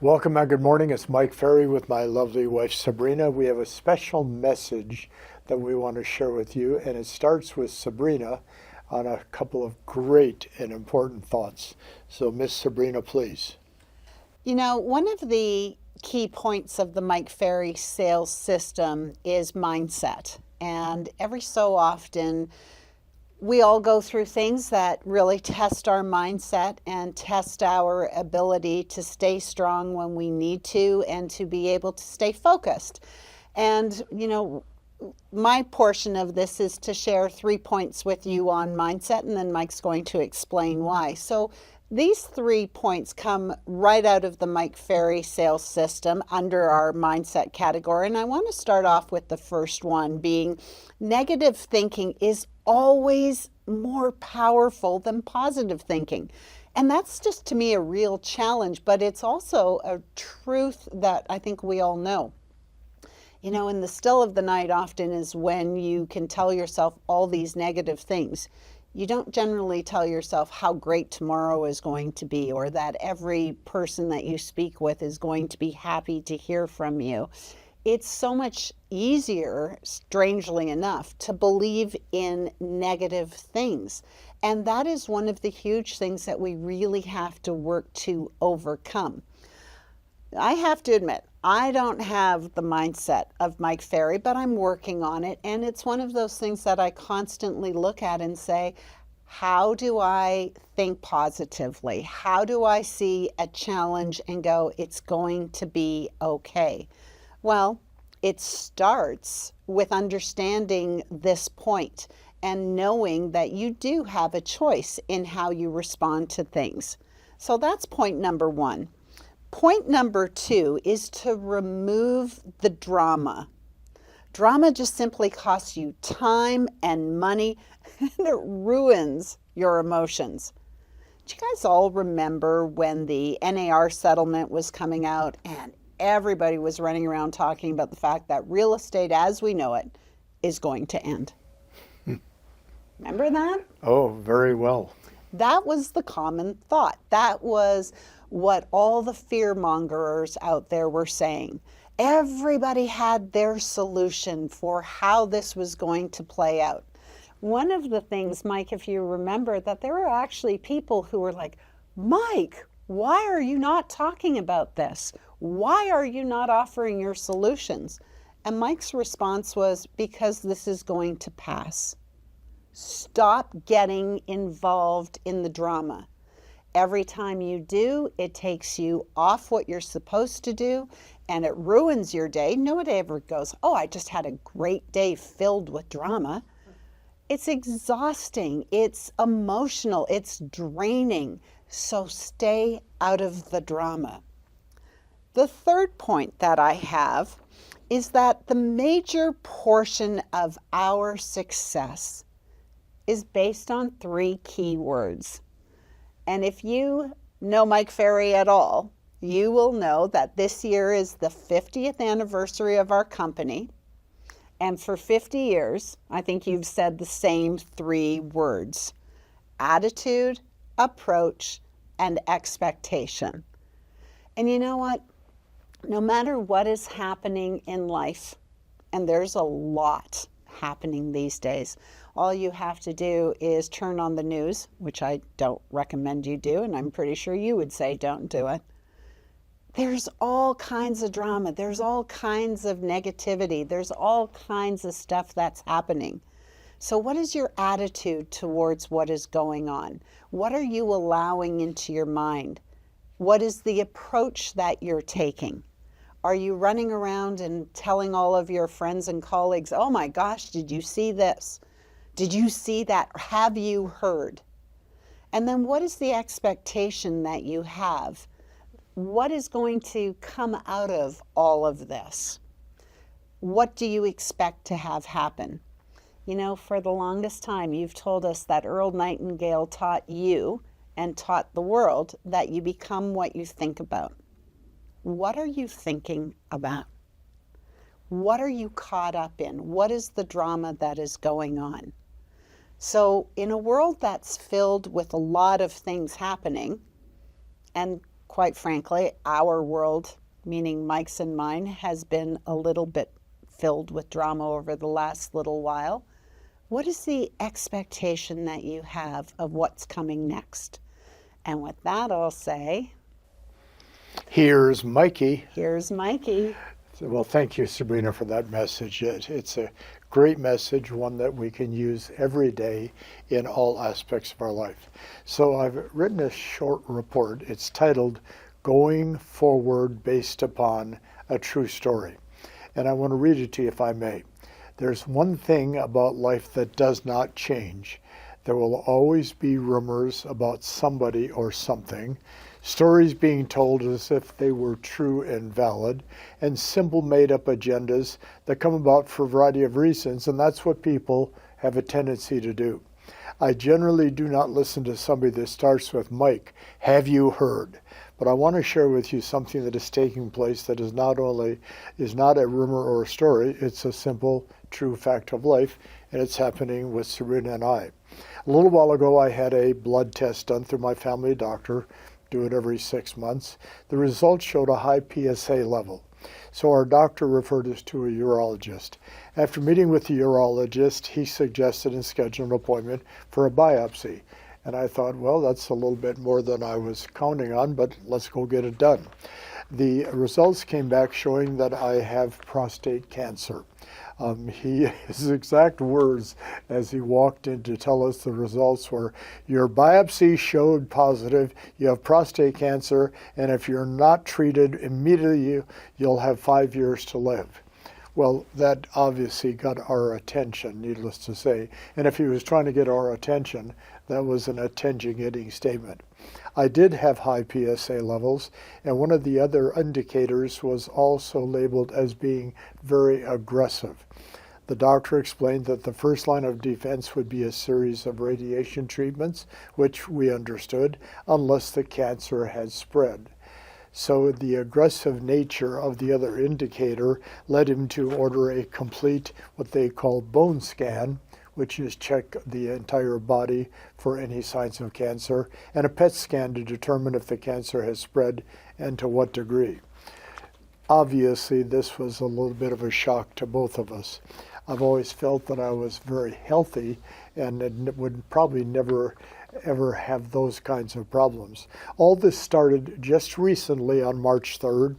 Welcome and good morning. It's Mike Ferry with my lovely wife Sabrina. We have a special message that we want to share with you, and it starts with Sabrina on a couple of great and important thoughts. So, Miss Sabrina, please. One of the key points of the Mike Ferry sales system is mindset. And every so often, we all go through things that really test our mindset and test our ability to stay strong when we need to and to be able to stay focused. And, my portion of this is to share 3 points with you on mindset, and then Mike's going to explain why. So these 3 points come right out of the Mike Ferry sales system under our mindset category. And I want to start off with the first one being negative thinking is always more powerful than positive thinking. And that's just to me a real challenge, but it's also a truth that I think we all know. In the still of the night often is when you can tell yourself all these negative things. You don't generally tell yourself how great tomorrow is going to be, or that every person that you speak with is going to be happy to hear from you. It's so much easier, strangely enough, to believe in negative things. And that is one of the huge things that we really have to work to overcome. I have to admit, I don't have the mindset of Mike Ferry, but I'm working on it. And it's one of those things that I constantly look at and say, how do I think positively? How do I see a challenge and go, it's going to be okay? Well, it starts with understanding this point and knowing that you do have a choice in how you respond to things. So that's point number one. Point number 2 is to remove the drama. Drama just simply costs you time and money, and it ruins your emotions. Do you guys all remember when the NAR settlement was coming out and everybody was running around talking about the fact that real estate as we know it is going to end? Remember that? Oh, very well. That was the common thought. That was what all the fear mongers out there were saying. Everybody had their solution for how this was going to play out. One of the things, Mike, if you remember, that there were actually people who were like, Mike, why are you not talking about this? Why are you not offering your solutions? And Mike's response was, because this is going to pass. Stop getting involved in the drama. Every time you do, it takes you off what you're supposed to do, and it ruins your day. Nobody ever goes, oh, I just had a great day filled with drama. It's exhausting. It's emotional. It's draining. So stay out of the drama. The third point that I have is that the major portion of our success is based on 3 key words. And if you know Mike Ferry at all, you will know that this year is the 50th anniversary of our company. And for 50 years, I think you've said the same 3 words: attitude, approach, and expectation. And you know what? No matter what is happening in life, and there's a lot happening these days, all you have to do is turn on the news, which I don't recommend you do, and I'm pretty sure you would say don't do it. There's all kinds of drama. There's all kinds of negativity. There's all kinds of stuff that's happening. So what is your attitude towards what is going on? What are you allowing into your mind? What is the approach that you're taking? Are you running around and telling all of your friends and colleagues, oh my gosh, did you see this? Did you see that? Have you heard? And then what is the expectation that you have? What is going to come out of all of this? What do you expect to have happen? For the longest time, you've told us that Earl Nightingale taught you and taught the world that you become what you think about. What are you thinking about? What are you caught up in? What is the drama that is going on? So in a world that's filled with a lot of things happening, and quite frankly, our world, meaning Mike's and mine, has been a little bit filled with drama over the last little while. What is the expectation that you have of what's coming next? And with that, I'll say, Here's Mikey. here's Mikey. Well, thank you, Sabrina, for that message. It's a great message, one that we can use every day in all aspects of our life. So I've written a short report. It's titled Going Forward Based Upon a True Story. And I want to read it to you if I may. There's one thing about life that does not change. There will always be rumors about somebody or something, stories being told as if they were true and valid, and simple made-up agendas that come about for a variety of reasons, and that's what people have a tendency to do. I generally do not listen to somebody that starts with, Mike, have you heard? But I want to share with you something that is taking place that is not a rumor or a story, it's a simple, true fact of life, and it's happening with Sabrina and I. A little while ago, I had a blood test done through my family doctor, do it every 6 months. The results showed a high PSA level. So our doctor referred us to a urologist. After meeting with the urologist, he suggested and scheduled an appointment for a biopsy. And I thought, well, that's a little bit more than I was counting on, but let's go get it done. The results came back showing that I have prostate cancer. His exact words as he walked in to tell us the results were, your biopsy showed positive, you have prostate cancer, and if you're not treated immediately, you'll have 5 years to live. Well, that obviously got our attention, needless to say. And if he was trying to get our attention, that was an attention-getting statement. I did have high PSA levels, and one of the other indicators was also labeled as being very aggressive. The doctor explained that the first line of defense would be a series of radiation treatments, which we understood, unless the cancer had spread. So the aggressive nature of the other indicator led him to order a complete, what they call bone scan, which is check the entire body for any signs of cancer, and a PET scan to determine if the cancer has spread and to what degree. Obviously, this was a little bit of a shock to both of us. I've always felt that I was very healthy and would probably never ever have those kinds of problems. All this started just recently on March 3rd.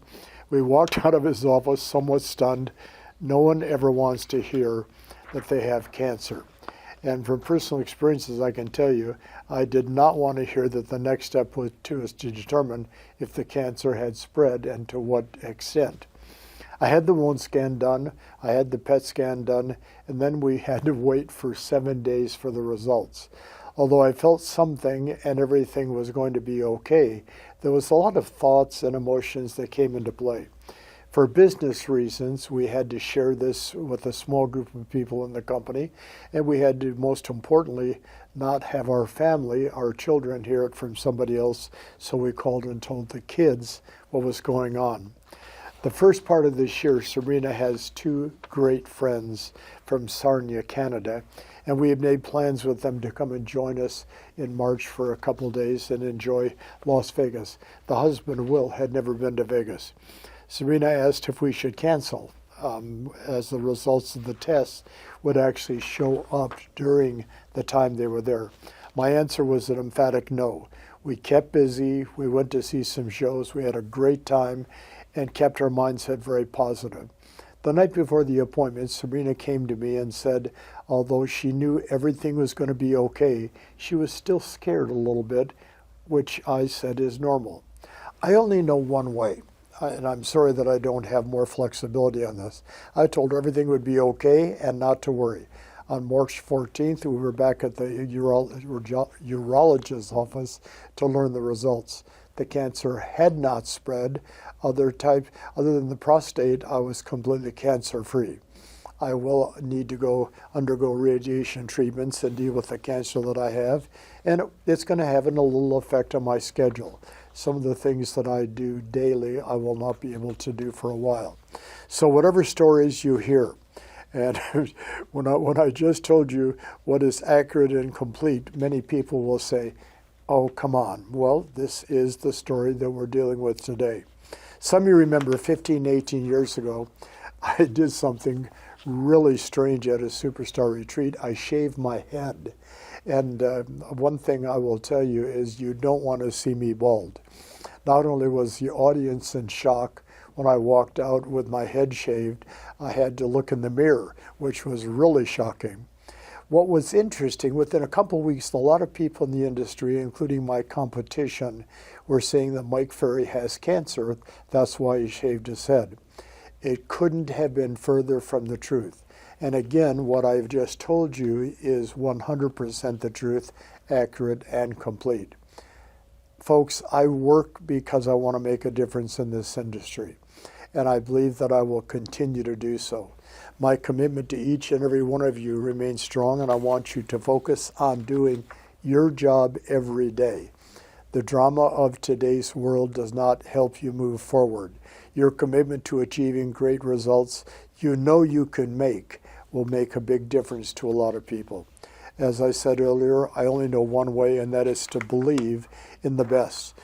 We walked out of his office somewhat stunned. No one ever wants to hear that they have cancer. And from personal experiences, I can tell you, I did not want to hear that the next step was to determine if the cancer had spread and to what extent. I had the bone scan done, I had the PET scan done, and then we had to wait for 7 days for the results. Although I felt something and everything was going to be okay, there was a lot of thoughts and emotions that came into play. For business reasons, we had to share this with a small group of people in the company, and we had to, most importantly, not have our family, our children, hear it from somebody else, so we called and told the kids what was going on. The first part of this year, Sabrina has 2 great friends from Sarnia, Canada, and we have made plans with them to come and join us in March for a couple days and enjoy Las Vegas. The husband, Will, had never been to Vegas. Sabrina asked if we should cancel, as the results of the tests would actually show up during the time they were there. My answer was an emphatic no. We kept busy, we went to see some shows, we had a great time, and kept our mindset very positive. The night before the appointment, Sabrina came to me and said, although she knew everything was going to be okay, she was still scared a little bit, which I said is normal. I only know one way, and I'm sorry that I don't have more flexibility on this. I told her everything would be okay and not to worry. On March 14th, we were back at the urologist's office to learn the results. The cancer had not spread. Other than the prostate, I was completely cancer-free. I will need to undergo radiation treatments and deal with the cancer that I have, and it's going to have a little effect on my schedule. Some of the things that I do daily, I will not be able to do for a while. So whatever stories you hear, and when I just told you what is accurate and complete, many people will say, Oh, come on. Well, this is the story that we're dealing with today. Some of you remember 15, 18 years ago, I did something really strange at a superstar retreat. I shaved my head. And one thing I will tell you is you don't want to see me bald. Not only was the audience in shock when I walked out with my head shaved, I had to look in the mirror, which was really shocking. What was interesting, within a couple of weeks, a lot of people in the industry, including my competition, were saying that Mike Ferry has cancer. That's why he shaved his head. It couldn't have been further from the truth. And again, what I've just told you is 100% the truth, accurate and complete. Folks, I work because I want to make a difference in this industry, and I believe that I will continue to do so. My commitment to each and every one of you remains strong, and I want you to focus on doing your job every day. The drama of today's world does not help you move forward. Your commitment to achieving great results you know you can make will make a big difference to a lot of people. As I said earlier, I only know one way, and that is to believe in the best.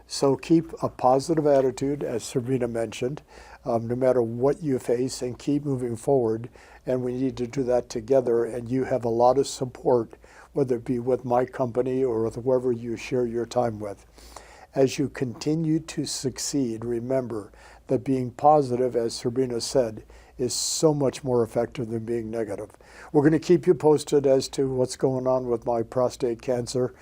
So keep a positive attitude, as Sabrina mentioned, no matter what you face, and keep moving forward. And we need to do that together, and you have a lot of support, whether it be with my company or with whoever you share your time with. As you continue to succeed, remember that being positive, as Sabrina said, is so much more effective than being negative. We're going to keep you posted as to what's going on with my prostate cancer.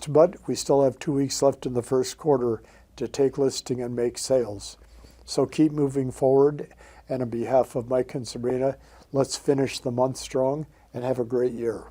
But we still have 2 weeks left in the first quarter to take listing and make sales. So keep moving forward. And on behalf of Mike and Sabrina, let's finish the month strong and have a great year.